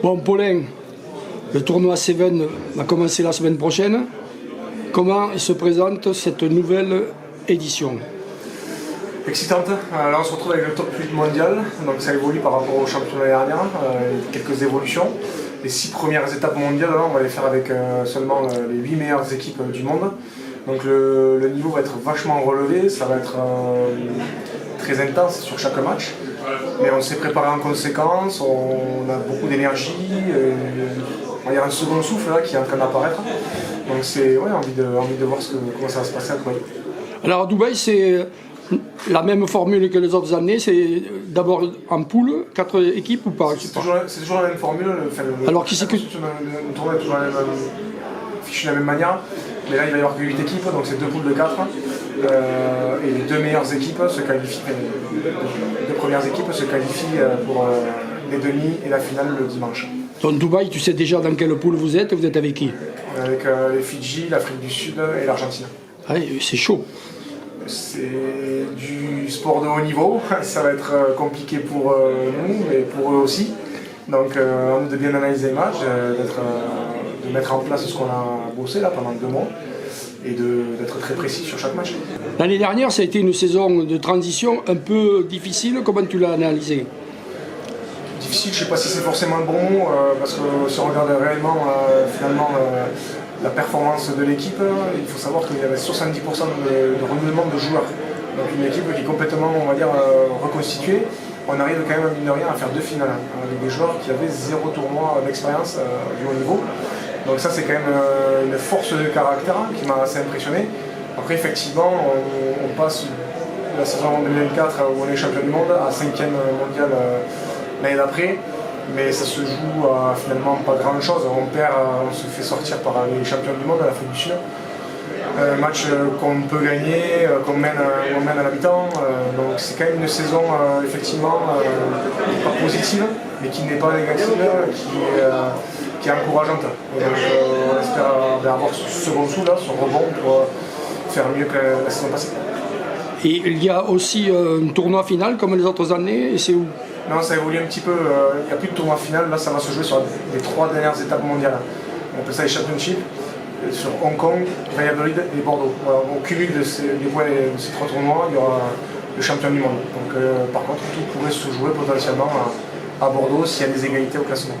Bon, Paulin, le tournoi Seven va commencer la semaine prochaine. Comment se présente cette nouvelle édition? Excitante. Là, on se retrouve avec le top 8 mondial, donc ça évolue par rapport au championnat dernier, quelques évolutions. Les 6 premières étapes mondiales, là, on va les faire avec seulement les 8 meilleures équipes du monde. Donc le niveau va être vachement relevé, ça va être très intense sur chaque match. Mais on s'est préparé en conséquence, on a beaucoup d'énergie, il y a un second souffle là qui est en train d'apparaître. Donc c'est envie de voir comment ça va se passer à Dubaï. Alors à Dubaï, c'est la même formule que les autres années, c'est d'abord en poule, 4 équipes ou pas? C'est toujours la même formule. Alors qui c'est que... Le tournoi est toujours fichu de la même manière, mais là il va y avoir que 8 équipes, donc c'est 2 poules de 4. Et les 2 meilleures équipes se qualifient, les 2 premières équipes se qualifient pour les demi et la finale le dimanche. Donc Dubaï, tu sais déjà dans quelle poule vous êtes avec qui? Avec les Fidji, l'Afrique du Sud et l'Argentine. Ah, c'est chaud. C'est du sport de haut niveau, ça va être compliqué pour nous et pour eux aussi. Donc à nous de bien analyser les matchs, de mettre en place ce qu'on a bossé là pendant 2 mois et d'être très précis sur chaque match. L'année dernière, ça a été une saison de transition un peu difficile. Comment tu l'as analysé? Difficile, je ne sais pas si c'est forcément bon, parce que si on regarde réellement finalement la performance de l'équipe, il faut savoir qu'il y avait 70% de renouvellement de joueurs. Donc une équipe qui est complètement, on va dire, reconstituée. On arrive quand même, mine de rien, à faire 2 finales avec des joueurs qui avaient 0 tournoi d'expérience du haut niveau. Donc ça c'est quand même une force de caractère qui m'a assez impressionné. Après effectivement, on passe la saison 2024 où on est champion du monde à 5e mondial l'année d'après. Mais ça se joue à finalement pas grand chose. On se fait sortir par les champions du monde à l'Afrique du Sud. Un match qu'on peut gagner, qu'on mène à la mi-temps. Donc c'est quand même une saison effectivement pas positive, mais qui n'est pas négative, qui est encourageante. Et donc on espère avoir ce second souffle, ce rebond pour faire mieux que la saison passée. Et il y a aussi un tournoi final comme les autres années, et c'est où? Non, ça évolue un petit peu, il n'y a plus de tournoi final, là ça va se jouer sur les 3 dernières étapes mondiales. On appelle ça les championships, sur Hong Kong, Valladolid et Bordeaux. Voilà, au cumul des points de ces 3 tournois, il y aura le champion du monde. Donc par contre, tout pourrait se jouer potentiellement à Bordeaux s'il y a des égalités au classement.